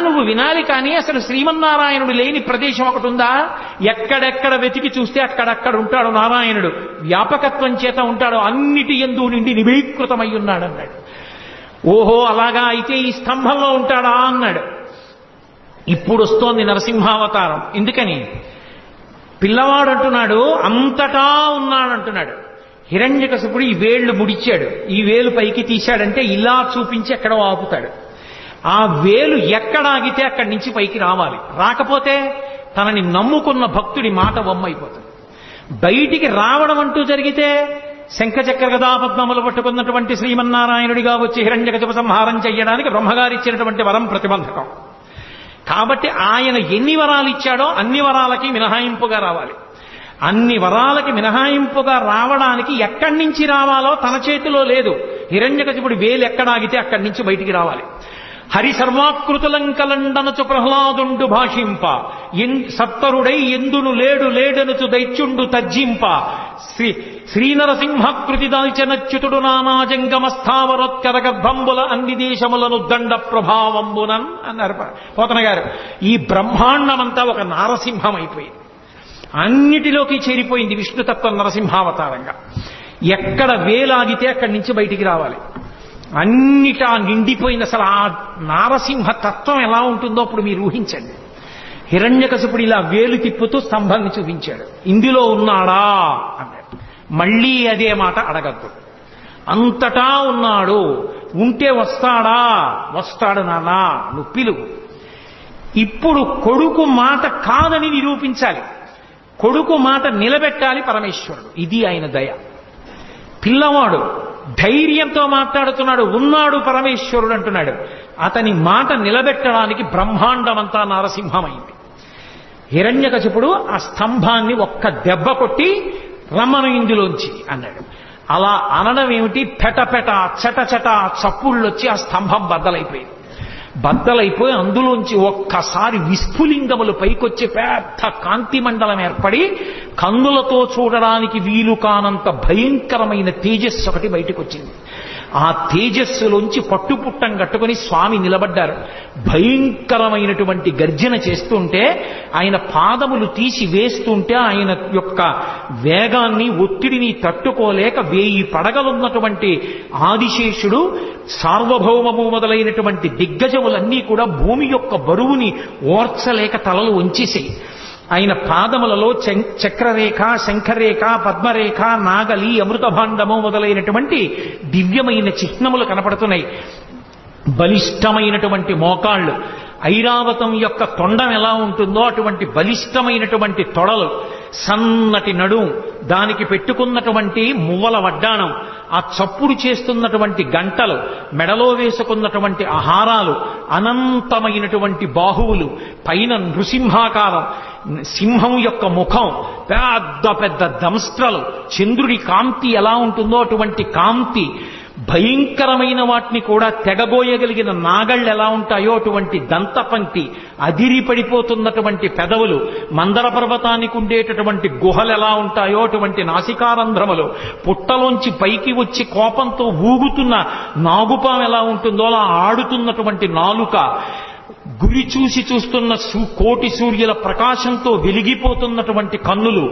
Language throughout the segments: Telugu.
నువ్వు వినాలి కానీ అసలు శ్రీమన్నారాయణుడు లేని ప్రదేశం ఒకటి ఉందా? ఎక్కడెక్కడ వెతికి చూస్తే అక్కడక్కడ ఉంటాడు నారాయణుడు, వ్యాపకత్వం చేత ఉంటాడు, అన్నిటి యందు నిండి నిబీకృతమై ఉన్నాడు అన్నాడు. ఓహో అలాగా, అయితే ఈ స్తంభంలో ఉంటాడా అన్నాడు. ఇప్పుడు వస్తోంది నరసింహావతారం. ఎందుకని? పిల్లవాడు అంటున్నాడు అంతటా ఉన్నాడంటున్నాడు. హిరణ్యకశిపుడు ఈ వేళ్లు ముడిచాడు, ఈ వేలు పైకి తీశాడంటే ఇలా చూపించి ఎక్కడో ఆపుతాడు. ఆ వేలు ఎక్కడ ఆగితే అక్కడి నుంచి పైకి రావాలి, రాకపోతే తనని నమ్ముకున్న భక్తుడి మాట వమ్మైపోతుంది. బయటికి రావడం అంటూ జరిగితే శంఖచక్ర గదాపద్మములు పట్టుకున్నటువంటి శ్రీమన్నారాయణుడిగా వచ్చి హిరణ్యకశిప సంహారం చెయ్యడానికి బ్రహ్మగారిచ్చినటువంటి వరం ప్రతిబంధకం. కాబట్టి ఆయన ఎన్ని వరాలు ఇచ్చాడో అన్ని వరాలకి మినహాయింపుగా రావాలి. అన్ని వరాలకి మినహాయింపుగా రావడానికి ఎక్కడి నుంచి రావాలో తన చేతిలో లేదు. హిరణ్యకశిపుడి వేలు ఎక్కడాగితే అక్కడి నుంచి బయటికి రావాలి. హరి సర్వాకృతులంకలండనచు ప్రహ్లాదుండు భాషింప, సత్తరుడై ఎందును లేడు లేడనుచు దైత్యుండు తర్జింప, శ్రీనరసింహకృతి దాల్చనచ్యుతుడు నానాజంగమస్థావరోత్కర గర్భంబుల అన్ని దేశములను దండ ప్రభావంబునన్ అన్నారు పోతన గారు. ఈ బ్రహ్మాండమంతా ఒక నారసింహం అయిపోయింది, అన్నిటిలోకి చేరిపోయింది విష్ణుతత్వం నరసింహావతారంగా. ఎక్కడ వేలాగితే అక్కడి నుంచి బయటికి రావాలి, అన్నిటా నిండిపోయింది. అసలు ఆ నారసింహ తత్వం ఎలా ఉంటుందో అప్పుడు మీరు ఊహించండి. హిరణ్యకశిపుడు ఇలా వేలు తిప్పుతూ స్తంభాన్ని చూపించాడు, ఇందులో ఉన్నాడా అన్నాడు. మళ్ళీ అదే మాట అడగద్దు, అంతటా ఉన్నాడు, ఉంటే వస్తాడా? వస్తాడు నాన్న, నువ్వు పిలువు. ఇప్పుడు కొడుకు మాట కాదని నిరూపించాలి, కొడుకు మాట నిలబెట్టాలి పరమేశ్వరుడు. ఇది ఆయన దయ. పిల్లవాడు ధైర్యంతో మాట్లాడుతున్నాడు, ఉన్నాడు పరమేశ్వరుడు అంటున్నాడు. అతని మాట నిలబెట్టడానికి బ్రహ్మాండమంతా నారసింహమైంది. హిరణ్యకశిపుడు ఆ స్తంభాన్ని ఒక్క దెబ్బ కొట్టి రమ్మను ఇందులోంచి అన్నాడు. అలా అనడం ఏమిటి? పెటపెట చటచట చప్పుళ్ళొచ్చి ఆ స్తంభం బద్దలైపోయింది. బద్దలైపోయి అందులోంచి ఒక్కసారి విస్ఫులింగములు పైకొచ్చి పెద్ద కాంతి మండలం ఏర్పడి కన్నులతో చూడడానికి వీలు కానంత భయంకరమైన తేజస్సు ఒకటి బయటకు వచ్చింది. ఆ తేజస్సులోంచి పట్టుపుట్టం కట్టుకుని స్వామి నిలబడ్డారు. భయంకరమైనటువంటి గర్జన చేస్తుంటే ఆయన పాదములు తీసి వేస్తుంటే ఆయన యొక్క వేగాన్ని ఒత్తిడిని తట్టుకోలేక 1000 పడగలున్నటువంటి ఆదిశేషుడు సార్వభౌమము మొదలైనటువంటి దిగ్గజములన్నీ కూడా భూమి యొక్క బరువుని ఓర్చలేక తలలు వంచేసాయి. ఆయన పాదములలో చక్రరేఖ, శంఖరేఖ, పద్మరేఖ, నాగలి, అమృతభాండము మొదలైనటువంటి దివ్యమైన చిహ్నములు కనపడుతున్నాయి. బలిష్టమైనటువంటి మోకాళ్ళు, ఐరావతం యొక్క తొండం ఎలా ఉంటుందో అటువంటి బలిష్టమైనటువంటి తొడలు, సన్నటి నడుం, దానికి పెట్టుకున్నటువంటి మువ్వల వడ్డాణం, ఆ చప్పుడు చేస్తున్నటువంటి గంటలు, మెడలో వేసుకున్నటువంటి ఆహారాలు, అనంతమైనటువంటి బాహువులు, పైన నృసింహాకారం, సింహం యొక్క ముఖం, పెద్ద పెద్ద దంస్ట్రలు, చంద్రుడి కాంతి ఎలా ఉంటుందో అటువంటి కాంతి, భయంకరమైన వాటిని కూడా తెగబోయగలిగిన నాగళ్ళు ఎలా ఉంటాయో అటువంటి దంతపంక్తి, అదిరి పడిపోతున్నటువంటి పెదవులు, మందర పర్వతానికి ఉండేటటువంటి గుహలు ఎలా ఉంటాయో అటువంటి నాసికారంధ్రములు, పుట్టలోంచి పైకి వచ్చి కోపంతో ఊగుతున్న నాగుపాం ఎలా ఉంటుందో అలా ఆడుతున్నటువంటి నాలుక, గురి చూసి చూస్తున్న కోటి సూర్యుల ప్రకాశంతో వెలిగిపోతున్నటువంటి కన్నులు,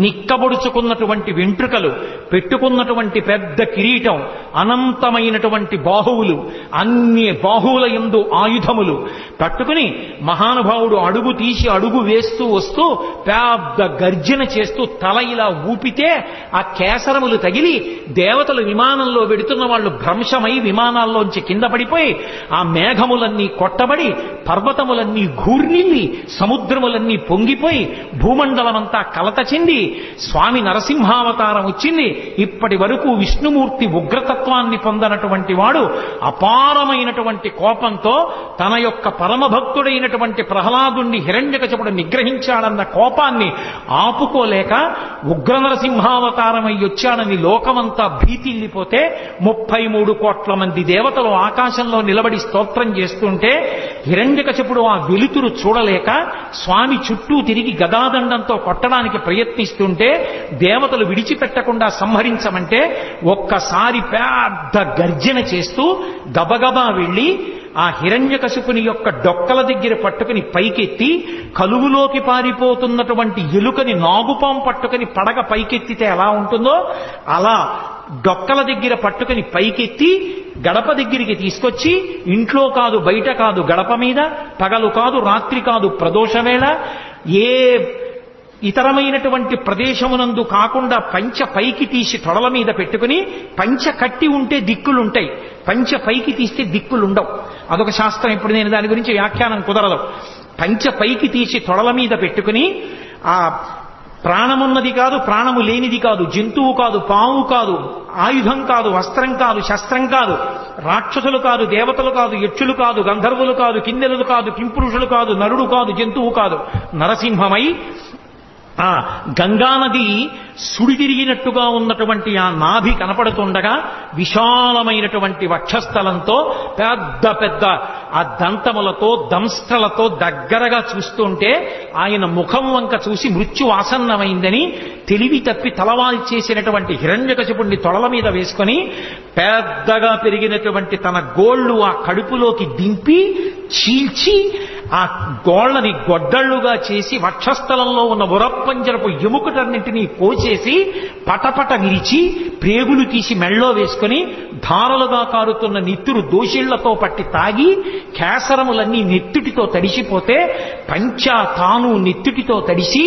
నిక్కబొడుచుకున్నటువంటి వెంట్రుకలు, పెట్టుకున్నటువంటి పెద్ద కిరీటం, అనంతమైనటువంటి బాహువులు, అన్ని బాహువుల యందు ఆయుధములు పట్టుకుని మహానుభావుడు అడుగు తీసి అడుగు వేస్తూ వస్తూ పెద్ద గర్జన చేస్తూ తల ఇలా ఊపితే ఆ కేసరములు తగిలి దేవతలు విమానంలో వెడుతున్న వాళ్ళు భ్రంశమై విమానాల్లోంచి కింద పడిపోయి ఆ మేఘములన్నీ కొట్టబడి పర్వతములన్నీ ఘూర్నిల్లి సముద్రములన్నీ పొంగిపోయి భూమండలమంతా కలత చెంది స్వామి నరసింహావతారం వచ్చింది. ఇప్పటి వరకు విష్ణుమూర్తి ఉగ్రతత్వాన్ని పొందనటువంటి వాడు అపారమైనటువంటి కోపంతో తన యొక్క పరమభక్తుడైనటువంటి ప్రహ్లాదుణ్ణి హిరణ్యకశిపుడు నిగ్రహించాడన్న కోపాన్ని ఆపుకోలేక ఉగ్ర నరసింహావతారమై వచ్చాడని లోకమంతా భీతిల్లిపోతే 33 కోట్ల మంది దేవతలు ఆకాశంలో నిలబడి స్తోత్రం చేస్తుంటే హిరణ్యకశిపుడు ఆ వెలుతురు చూడలేక స్వామి చుట్టూ తిరిగి గదాదండంతో కొట్టడానికి ప్రయత్నిస్తుంటే దేవతలు విడిచిపెట్టకుండా సంహరించమంటే ఒక్కసారి పెద్ద గర్జన చేస్తూ గబగబా వెళ్ళి ఆ హిరణ్యకశిపుని యొక్క డొక్కల దగ్గర పట్టుకుని పైకెత్తి కలుగులోకి పారిపోతున్నటువంటి ఎలుకని నాగుపాం పట్టుకుని పడగ పైకెత్తితే ఎలా ఉంటుందో అలా డొక్కల దగ్గర పట్టుకుని పైకెత్తి గడప దగ్గరికి తీసుకొచ్చి ఇంట్లో కాదు బయట కాదు గడప మీద పగలు కాదు రాత్రి కాదు ప్రదోషవేళ ఏ ఇతరమైనటువంటి ప్రదేశమునందు కాకుండా పంచ పైకి తీసి తొడల మీద పెట్టుకుని పంచ కట్టి ఉంటే దిక్కులుంటాయి, పంచ పైకి తీస్తే దిక్కులుండవు. అదొక శాస్త్రం. ఇప్పుడు నేను దాని గురించి వ్యాఖ్యానం కుదరదు. పంచ పైకి తీసి తొడల మీద పెట్టుకుని ఆ ప్రాణమున్నది కాదు ప్రాణము లేనిది కాదు, జంతువు కాదు పాము కాదు, ఆయుధం కాదు వస్త్రం కాదు శస్త్రం కాదు, రాక్షసులు కాదు దేవతలు కాదు యక్షులు కాదు గంధర్వులు కాదు కిన్నెరులు కాదు కింపురుషులు కాదు నరుడు కాదు జంతువు కాదు, నరసింహమై ఆ గంగానది సుడి తిరిగినట్టుగా ఉన్నటువంటి ఆ నాభి కనపడుతుండగా విశాలమైనటువంటి వక్షస్థలంతో పెద్ద పెద్ద ఆ దంతములతో దంస్ట్రలతో దగ్గరగా చూస్తుంటే ఆయన ముఖం వంక చూసి మృత్యు ఆసన్నమైందని తెలివి తప్పి తలవాల్ చేసినటువంటి హిరణ్యకశిపుణ్ణి తొడల మీద వేసుకొని పెద్దగా పెరిగినటువంటి తన గోళ్లు ఆ కడుపులోకి దింపి చీల్చి ఆ గోళ్లని గొడ్డళ్లుగా చేసి వక్షస్థలంలో ఉన్న ఉరప్పంజరపు ఎముకటన్నింటినీ కోచేసి పటపట విరిచి ప్రేగులు తీసి మెళ్ళో వేసుకుని ధారలుగా కారుతున్న నెత్తురు దోషిళ్లతో పట్టి తాగి కేసరములన్నీ నెత్తుటితో తడిసిపోతే పంచా తాను నెత్తుటితో తడిసి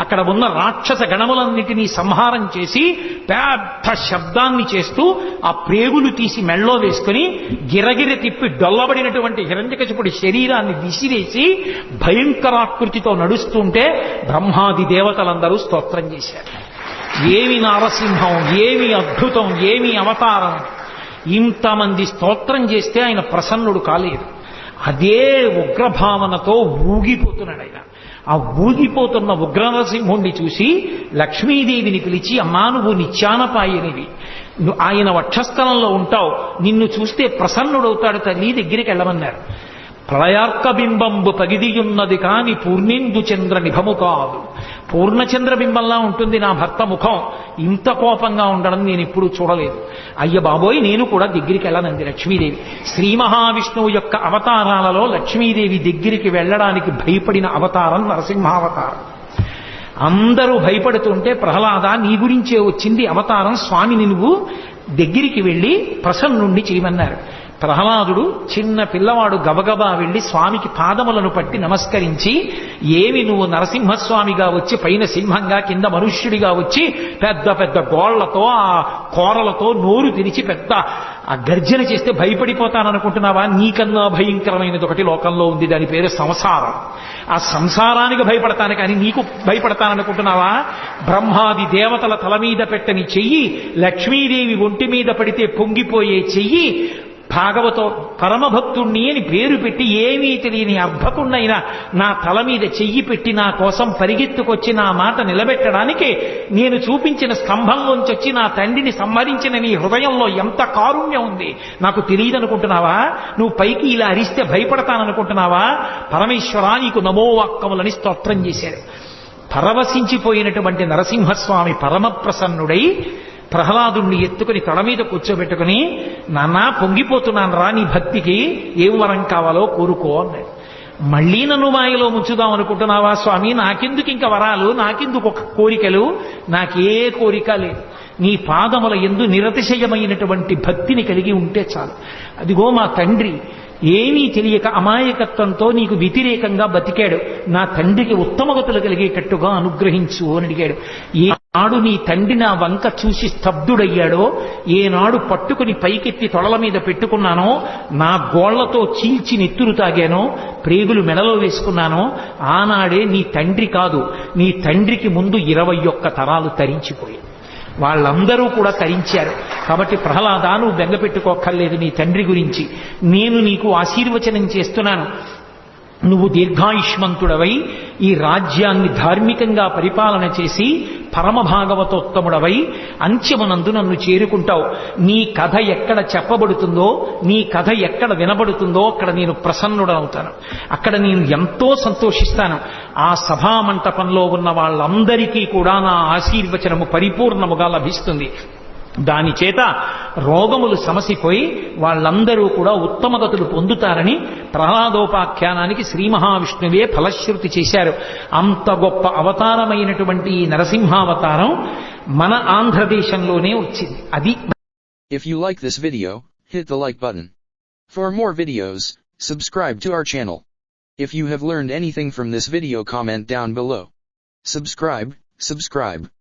అక్కడ ఉన్న రాక్షస గణములన్నిటినీ సంహారం చేసి పెద్ద శబ్దాన్ని చేస్తూ ఆ ప్రేగులు తీసి మెళ్ళో వేసుకుని గిరగిర తిప్పి డొల్లబడినటువంటి హిరణ్యకశిపుడి శరీరాన్ని విసిరేసి భయంకరాకృతితో నడుస్తుంటే బ్రహ్మాది దేవతలందరూ స్తోత్రం చేశారు. ఏమి నారసింహం, ఏమి అద్భుతం, ఏమి అవతారం. ఇంతమంది స్తోత్రం చేస్తే ఆయన ప్రసన్నుడు కాలేదు. అదే ఉగ్రభావనతో ఊగిపోతున్నాడు ఆయన. ఆ ఊగిపోతున్న ఉగ్రనరసింహుణ్ణి చూసి లక్ష్మీదేవిని పిలిచి అమ్మా నువ్వు నిత్యానపాయనివి, ఆయన వక్షస్థలంలో ఉంటావు, నిన్ను చూస్తే ప్రసన్నుడవుతాడు తల్లి, దగ్గరికి వెళ్ళమన్నారు. ప్రళయార్కబింబంబు పగిదియున్నది కాని పూర్ణిందు చంద్ర నిభము కాదు. పూర్ణచంద్రబింబంలా ఉంటుంది నా భర్త ముఖం, ఇంత కోపంగా ఉండడం నేను ఎప్పుడూ చూడలేదు. అయ్య బాబోయ్ నేను కూడా దగ్గరికి వెళ్ళనంది లక్ష్మీదేవి. శ్రీ మహావిష్ణువు యొక్క అవతారాలలో లక్ష్మీదేవి దగ్గరికి వెళ్ళడానికి భయపడిన అవతారం నరసింహావతారం. అందరూ భయపడుతుంటే ప్రహ్లాద నీ గురించే వచ్చింది అవతారం, స్వామిని నువ్వు దగ్గరికి వెళ్ళి ప్రసన్నుండి చేయమన్నారు. ప్రహ్లాదుడు చిన్న పిల్లవాడు గబగబా వెళ్లి స్వామికి పాదములను పట్టి నమస్కరించి ఏమి నువ్వు నరసింహస్వామిగా వచ్చి పైన సింహంగా కింద మనుష్యుడిగా వచ్చి పెద్ద పెద్ద గోళ్లతో ఆ కోరలతో నోరు తెరిచి పెద్ద ఆ గర్జన చేస్తే భయపడిపోతాననుకుంటున్నావా? నీకన్నా భయంకరమైనది ఒకటి లోకంలో ఉంది, దాని పేరు సంసారం. ఆ సంసారానికి భయపడతాను కానీ నీకు భయపడతాననుకుంటున్నావా? బ్రహ్మాది దేవతల తల మీద పెట్టని చెయ్యి, లక్ష్మీదేవి ఒంటి మీద పడితే పొంగిపోయే చెయ్యి, భాగవతో పరమభక్తుణ్ణి అని పేరు పెట్టి ఏమీ తెలియని అర్భకుణ్ణైనా నా తల మీద చెయ్యి పెట్టి నా కోసం పరిగెత్తుకొచ్చి నా మాట నిలబెట్టడానికి నేను చూపించిన స్తంభంలోంచి వచ్చి నా తండ్రిని సంహరించిన నీ హృదయంలో ఎంత కారుణ్యం ఉంది నాకు తెలియదనుకుంటున్నావా? నువ్వు పైకి ఇలా అరిస్తే భయపడతాననుకుంటున్నావా? పరమేశ్వరా నీకు నమోవాక్కములని స్తోత్రం చేశారు. పరవశించిపోయినటువంటి నరసింహస్వామి పరమప్రసన్నుడై ప్రహ్లాదుణ్ణి ఎత్తుకుని తొడ మీద కూర్చోబెట్టుకుని నాన్నా పొంగిపోతున్నాను రా నీ భక్తికి, ఏం వరం కావాలో కోరుకో అన్నాడు. మళ్లీ నన్ను మాయలో ముంచుదాం అనుకుంటున్నావా స్వామి? నాకెందుకు ఇంకా వరాలు, నాకెందుకు ఒక కోరికలు, నాకే కోరిక లేదు. నీ పాదముల యందు నిరతిశయమైనటువంటి భక్తిని కలిగి ఉంటే చాలు. అదిగో మా తండ్రి ఏమీ తెలియక అమాయకత్వంతో నీకు వ్యతిరేకంగా బతికాడు, నా తండ్రికి ఉత్తమగతులు కలిగేటట్టుగా అనుగ్రహించు అని అడిగాడు. ఏనాడు నీ తండ్రి నా వంక చూసి స్తబ్దుడయ్యాడో, ఏనాడు పట్టుకుని పైకెత్తి తొడల మీద పెట్టుకున్నానో, నా గోళ్లతో చీల్చి నెత్తురు తాగానో, ప్రేగులు మెడలో వేసుకున్నానో, ఆనాడే నీ తండ్రి కాదు నీ తండ్రికి ముందు 21 తరాలు తరించిపోయి వాళ్ళందరూ కూడా తరించారు. కాబట్టి ప్రహ్లాద నువ్వు బెంగపెట్టుకోక్కర్లేదు నీ తండ్రి గురించి, నేను నీకు ఆశీర్వచనం చేస్తున్నాను. నువ్వు దీర్ఘాయుష్మంతుడవై ఈ రాజ్యాన్ని ధార్మికంగా పరిపాలన చేసి పరమభాగవతోత్తముడవై అంత్యమునందు నన్ను చేరుకుంటావు. నీ కథ ఎక్కడ చెప్పబడుతుందో, నీ కథ ఎక్కడ వినబడుతుందో అక్కడ నేను ప్రసన్నుడవుతాను, అక్కడ నేను ఎంతో సంతోషిస్తాను. ఆ సభామంటపంలో ఉన్న వాళ్ళందరికీ కూడా నా ఆశీర్వచనము పరిపూర్ణముగా లభిస్తుంది. దాని చేత రోగములు సమసిపోయి వాళ్ళందరూ కూడా ఉత్తమ గతులు పొందుతారని ప్రహ్లాదోపాఖ్యానానికి శ్రీ మహావిష్ణువే ఫలశ్రుతి చేశారు. అంత గొప్ప అవతారమైనటువంటి ఈ నరసింహావతారం మన ఆంధ్రదేశంలోనే వచ్చింది. అది. If you like this video, hit the like button. For more videos, subscribe to our channel. If you have learned anything from this video, comment down below. Subscribe.